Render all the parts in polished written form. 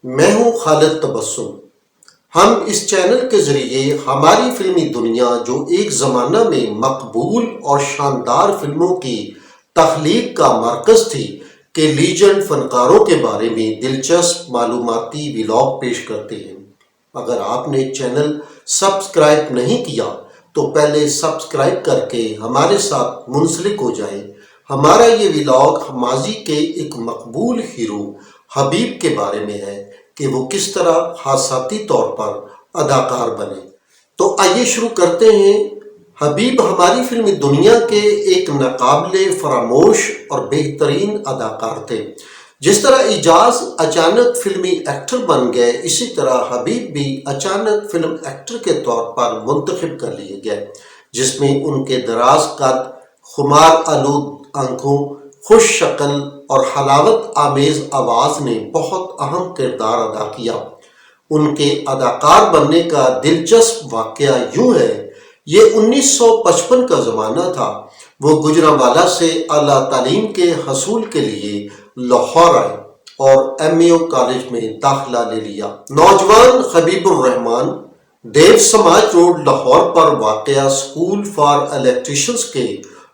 میں ہوں خالد تبسم۔ ہم اس چینل کے ذریعے ہماری فلمی دنیا جو ایک زمانہ میں مقبول اور شاندار فلموں کی تخلیق کا مرکز تھی کے لیجنڈ فنکاروں کے بارے میں دلچسپ معلوماتی ولاگ پیش کرتے ہیں۔ اگر آپ نے چینل سبسکرائب نہیں کیا تو پہلے سبسکرائب کر کے ہمارے ساتھ منسلک ہو جائیں۔ ہمارا یہ ولاگ ماضی کے ایک مقبول ہیرو حبیب کے بارے میں ہے کہ وہ کس طرح حادثاتی طور پر اداکار بنے۔ تو آئیے شروع کرتے ہیں۔ حبیب ہماری فلمی دنیا کے ایک ناقابل فراموش اور بہترین اداکار تھے۔ جس طرح اعجاز اچانک فلمی ایکٹر بن گئے، اسی طرح حبیب بھی اچانک فلم ایکٹر کے طور پر منتخب کر لیے گئے، جس میں ان کے دراز قد، خمار آلود آنکھوں، خوش شکل اور حلاوت آمیز آواز نے بہت اہم کردار ادا کیا۔ ان کے اداکار بننے کا دلچسپ واقعہ یوں ہے، یہ 1955 کا زمانہ تھا۔ وہ گوجرانوالہ سے اعلیٰ تعلیم کے حصول کے لیے لاہور آئے اور MAO کالج میں داخلہ لے لیا۔ نوجوان حبیب الرحمان دیو سماج روڈ لاہور پر واقع اسکول فار الیکٹریشنز کے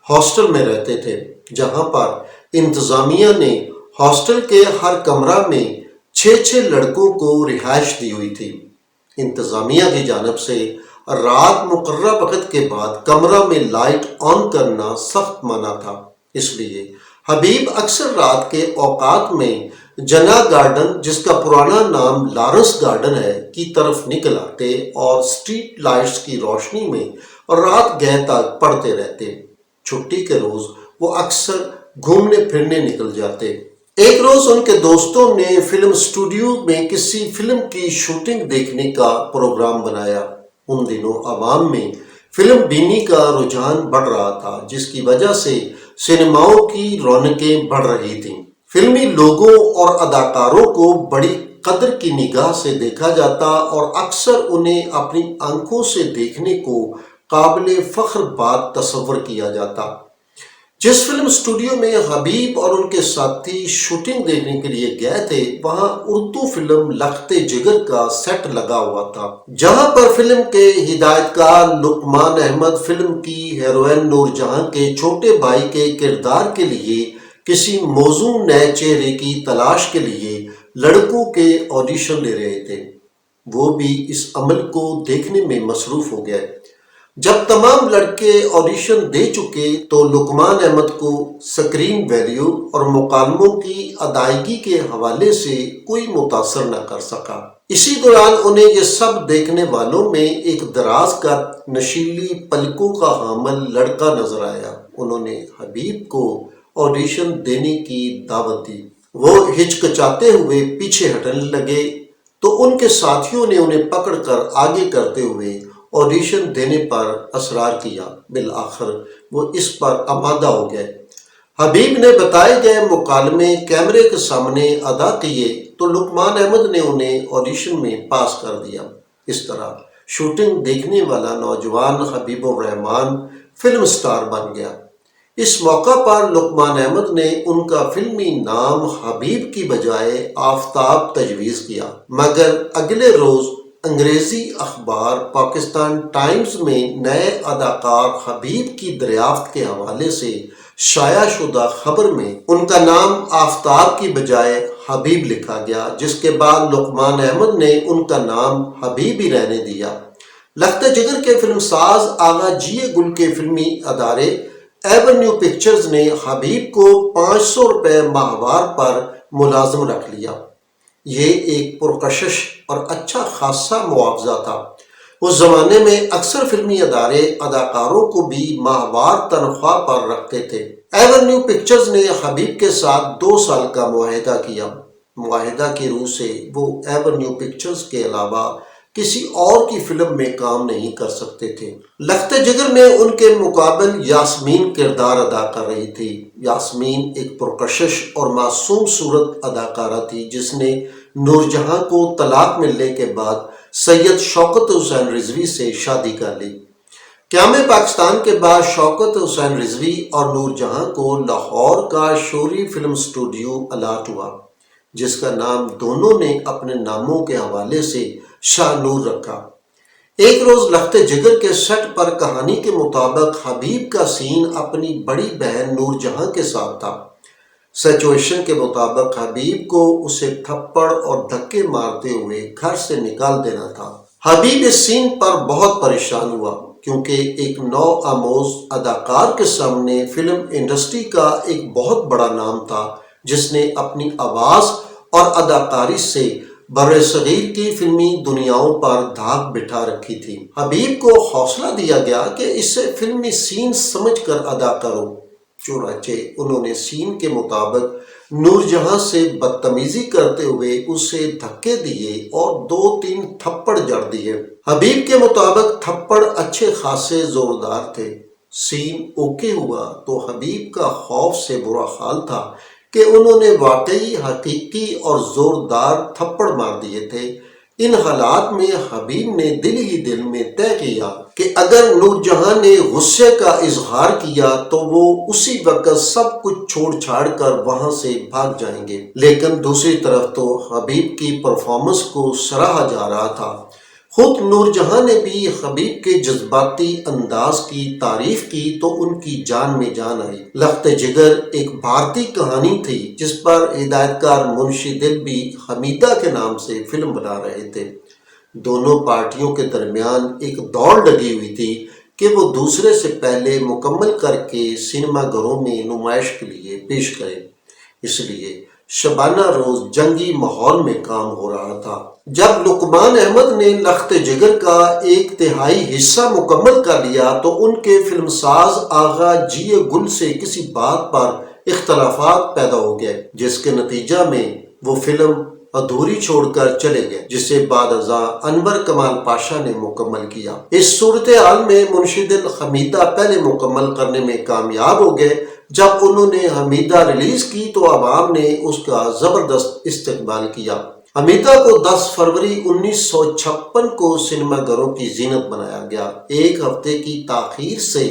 ہاسٹل میں رہتے تھے، جہاں پر انتظامیہ نے ہاسٹل کے ہر کمرہ میں 6 لڑکوں کو رہائش دی ہوئی تھی۔ انتظامیہ کی جانب سے رات مقررہ وقت کے بعد کمرہ میں لائٹ آن کرنا سخت منع تھا، اس لیے حبیب اکثر رات کے اوقات میں جنا گارڈن، جس کا پرانا نام لارنس گارڈن ہے، کی طرف نکل آتے اور اسٹریٹ لائٹس کی روشنی میں رات گئے تک پڑھتے رہتے۔ چھٹی کے روز وہ اکثر گھومنے پھرنے نکل جاتے۔ ایک روز ان کے دوستوں نے فلم اسٹوڈیو میں کسی فلم کی شوٹنگ دیکھنے کا پروگرام بنایا۔ ان دنوں عوام میں فلم بینی کا رجحان بڑھ رہا تھا، جس کی وجہ سے سینماؤں کی رونقیں بڑھ رہی تھیں۔ فلمی لوگوں اور اداکاروں کو بڑی قدر کی نگاہ سے دیکھا جاتا اور اکثر انہیں اپنی آنکھوں سے دیکھنے کو قابل فخر بات تصور کیا جاتا۔ جس فلم اسٹوڈیو میں حبیب اور ان کے ساتھی شوٹنگ دیکھنے کے لیے گئے تھے، وہاں اردو فلم لخت جگر کا سیٹ لگا ہوا تھا، جہاں پر فلم کے ہدایت کار لقمان احمد فلم کی ہیروئن نور جہاں کے چھوٹے بھائی کے کردار کے لیے کسی موزوں نئے چہرے کی تلاش کے لیے لڑکوں کے آڈیشن لے رہے تھے۔ وہ بھی اس عمل کو دیکھنے میں مصروف ہو گئے۔ جب تمام لڑکے آڈیشن دے چکے تو لقمان احمد کو سکرین ویلیو اور مکالموں کی ادائیگی کے حوالے سے کوئی متاثر نہ کر سکا۔ اسی دوران انہیں یہ سب دیکھنے والوں میں ایک دراز قد، نشیلی پلکوں کا حامل لڑکا نظر آیا۔ انہوں نے حبیب کو آڈیشن دینے کی دعوت دی۔ وہ ہچکچاتے ہوئے پیچھے ہٹنے لگے تو ان کے ساتھیوں نے انہیں پکڑ کر آگے کرتے ہوئے آڈیشن دینے پر اصرار کیا۔ بالآخر وہ اس پر آمادہ ہو گئے۔ حبیب نے بتائے گئے مکالمے کیمرے کے سامنے ادا کیے تو لقمان احمد نے انہیں آڈیشن میں پاس کر دیا۔ اس طرح شوٹنگ دیکھنے والا نوجوان حبیب الرحمان فلم سٹار بن گیا۔ اس موقع پر لقمان احمد نے ان کا فلمی نام حبیب کی بجائے آفتاب تجویز کیا، مگر اگلے روز انگریزی اخبار پاکستان ٹائمز میں نئے اداکار حبیب کی دریافت کے حوالے سے شائع شدہ خبر میں ان کا نام آفتاب کی بجائے حبیب لکھا گیا، جس کے بعد لقمان احمد نے ان کا نام حبیب ہی رہنے دیا۔ لخت جگر کے فلم ساز آغا جیے گل کے فلمی ادارے ایونیو پکچرز نے حبیب کو 500 روپے ماہوار پر ملازم رکھ لیا۔ یہ ایک پرکشش اور اچھا خاصا معاوضہ تھا۔ اس زمانے میں اکثر فلمی ادارے اداکاروں کو بھی ماہوار تنخواہ پر رکھتے تھے۔ ایونیو پکچرز نے حبیب کے ساتھ 2 سال کا معاہدہ کیا۔ معاہدہ کی روح سے وہ ایونیو پکچرز کے علاوہ کسی اور کی فلم میں کام نہیں کر سکتے تھے۔ لخت جگر میں ان کے مقابل یاسمین کردار ادا کر رہی تھی۔ یاسمین ایک پرکشش اور معصوم صورت اداکارہ تھی، جس نے نور جہاں کو طلاق ملنے کے بعد سید شوکت حسین رضوی سے شادی کر لی۔ قیام پاکستان کے بعد شوکت حسین رضوی اور نور جہاں کو لاہور کا شوری فلم اسٹوڈیو الاٹ ہوا۔ جس کا نام دونوں نے اپنے ناموں کے حوالے سے شاہ نور رکھا۔ ایک روز لخت جگر کے سیٹ پر کہانی کے مطابق حبیب کا سین اپنی بڑی بہن نور جہاں کے ساتھ تھا۔ سچویشن کے مطابق حبیب کو اسے تھپڑ اور دھکے مارتے ہوئے گھر سے نکال دینا تھا۔ حبیب اس سین پر بہت پریشان ہوا کیونکہ ایک نو آموز اداکار کے سامنے فلم انڈسٹری کا ایک بہت بڑا نام تھا جس نے اپنی آواز اور اداکاری سے برصغیر کی فلمی دنیاؤں پر دھاک بٹھا رکھی تھی۔ حبیب کو حوصلہ دیا گیا کہ اسے فلمی سین سمجھ کر ادا کرو، چنانچہ انہوں نے سین کے مطابق نور جہاں سے بدتمیزی کرتے ہوئے اسے دھکے دیے اور 2-3 تھپڑ جڑ دیے۔ حبیب کے مطابق تھپڑ اچھے خاصے زوردار تھے۔ سین اوکے ہوا تو حبیب کا خوف سے برا حال تھا کہ انہوں نے واقعی حقیقی اور زوردار تھپڑ مار دیے تھے۔ ان حالات میں حبیب نے دل ہی دل میں طے کیا کہ اگر نور جہاں نے غصے کا اظہار کیا تو وہ اسی وقت سب کچھ چھوڑ چھاڑ کر وہاں سے بھاگ جائیں گے۔ لیکن دوسری طرف تو حبیب کی پرفارمنس کو سراہا جا رہا تھا۔ خود نور جہاں نے بھی حبیب کے جذباتی انداز کی تعریف کی تو ان کی جان میں جان آئی۔ لخت جگر ایک بھارتی کہانی تھی جس پر ہدایت کار منشی دل بھی حمیدہ کے نام سے فلم بنا رہے تھے۔ دونوں پارٹیوں کے درمیان ایک دوڑ لگی ہوئی تھی کہ وہ دوسرے سے پہلے مکمل کر کے سینما گھروں میں نمائش کے لیے پیش کریں۔ اس لیے شبانہ روز جنگی ماحول میں کام ہو رہا تھا۔ جب لقمان احمد نے لخت جگر کا 1/3 حصہ مکمل کر لیا تو ان کے فلم ساز آغا جی گل سے کسی بات پر اختلافات پیدا ہو گئے جس کے نتیجہ میں وہ فلم ادھوری چھوڑ کر چلے گئے، جسے بعد ازاں انور کمال پاشا نے مکمل کیا۔ اس صورتحال میں منشی دل حمیدہ پہلے مکمل کرنے میں کامیاب ہو گئے۔ جب انہوں نے حمیدہ ریلیز کی تو عوام نے اس کا زبردست استقبال کیا۔ حمیدہ کو 10 فروری 1956 کو سینما گھروں کی زینت بنایا گیا۔ ایک ہفتے کی تاخیر سے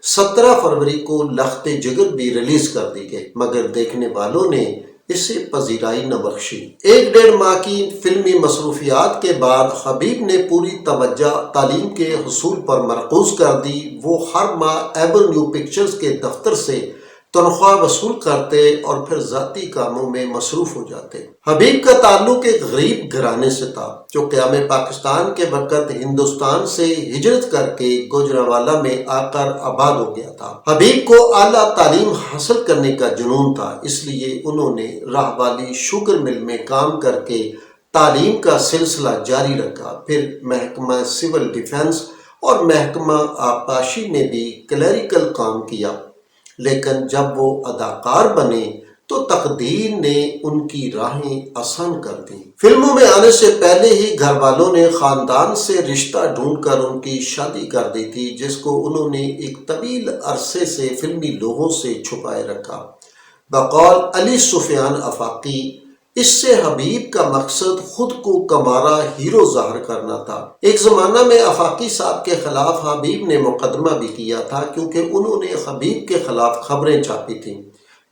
17 فروری کو لخت جگر بھی ریلیز کر دی گئی، مگر دیکھنے والوں نے اسے پذیرائی نہ بخشی۔ 1-1.5 ماہ کی فلمی مصروفیات کے بعد حبیب نے پوری توجہ تعلیم کے حصول پر مرکوز کر دی۔ وہ ہر ماہ ایونیو پکچرز کے دفتر سے تنخواہ وصول کرتے اور پھر ذاتی کاموں میں مصروف ہو جاتے۔ حبیب کا تعلق ایک غریب گھرانے سے تھا جو قیام پاکستان کے وقت ہندوستان سے ہجرت کر کے گوجرانوالہ میں آ کر آباد ہو گیا تھا۔ حبیب کو اعلیٰ تعلیم حاصل کرنے کا جنون تھا، اس لیے انہوں نے راہ والی شوگر مل میں کام کر کے تعلیم کا سلسلہ جاری رکھا۔ پھر محکمہ سول ڈیفنس اور محکمہ آبپاشی میں بھی کلیریکل کام کیا، لیکن جب وہ اداکار بنے تو تقدیر نے ان کی راہیں آسان کر دیں۔ فلموں میں آنے سے پہلے ہی گھر والوں نے خاندان سے رشتہ ڈھونڈ کر ان کی شادی کر دی تھی، جس کو انہوں نے ایک طویل عرصے سے فلمی لوگوں سے چھپائے رکھا۔ بقول علی سفیان آفاقی، اس سے حبیب کا مقصد خود کو کمارا ہیرو ظاہر کرنا تھا۔ ایک زمانہ میں آفاقی صاحب کے خلاف حبیب نے مقدمہ بھی کیا تھا کیونکہ انہوں نے حبیب کے خلاف خبریں چھاپی تھیں،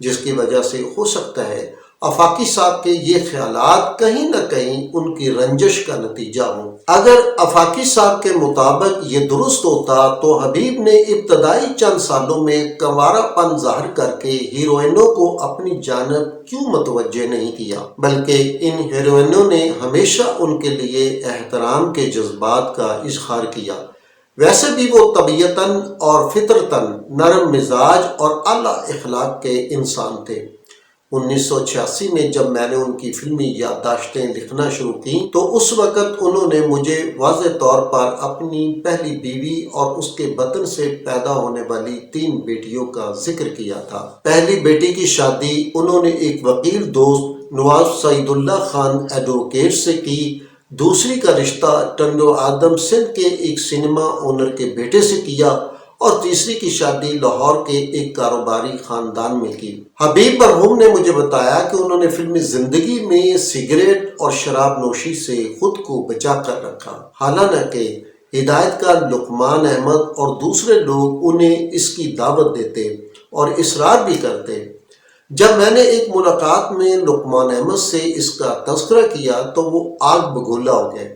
جس کی وجہ سے ہو سکتا ہے آفاقی صاحب کے یہ خیالات کہیں نہ کہیں ان کی رنجش کا نتیجہ ہوں۔ اگر آفاقی صاحب کے مطابق یہ درست ہوتا تو حبیب نے ابتدائی چند سالوں میں کنوارا پن ظاہر کر کے ہیروئنوں کو اپنی جانب کیوں متوجہ نہیں کیا، بلکہ ان ہیروئنوں نے ہمیشہ ان کے لیے احترام کے جذبات کا اظہار کیا۔ ویسے بھی وہ طبیعتاً اور فطرتاً نرم مزاج اور اعلیٰ اخلاق کے انسان تھے۔ 1986 میں جب میں نے ان کی فلمی یادداشتیں لکھنا شروع کی تو اس وقت انہوں نے مجھے واضح طور پر اپنی پہلی بیوی اور اس کے بطن سے پیدا ہونے والی 3 بیٹیوں کا ذکر کیا تھا۔ پہلی بیٹی کی شادی انہوں نے ایک وکیل دوست نواز سعید اللہ خان ایڈوکیٹ سے کی، دوسری کا رشتہ ٹنڈو آدم سندھ کے ایک سینما اونر کے بیٹے سے کیا اور تیسری کی شادی لاہور کے ایک کاروباری خاندان میں کی۔ حبیب مرحوم نے مجھے بتایا کہ انہوں نے فلمی زندگی میں سگریٹ اور شراب نوشی سے خود کو بچا کر رکھا، حالانکہ ہدایت کار لقمان احمد اور دوسرے لوگ انہیں اس کی دعوت دیتے اور اصرار بھی کرتے، جب میں نے ایک ملاقات میں لقمان احمد سے اس کا تذکرہ کیا تو وہ آگ بگولا ہو گئے۔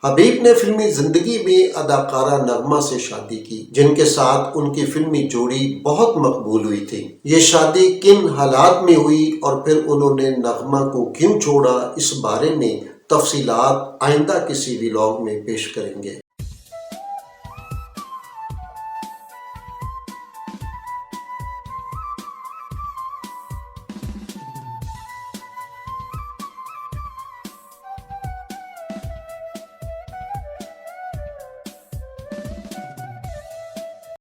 حبیب نے فلمی زندگی میں اداکارہ نغمہ سے شادی کی، جن کے ساتھ ان کی فلمی جوڑی بہت مقبول ہوئی تھی۔ یہ شادی کن حالات میں ہوئی اور پھر انہوں نے نغمہ کو کیوں چھوڑا، اس بارے میں تفصیلات آئندہ کسی ولاگ میں پیش کریں گے۔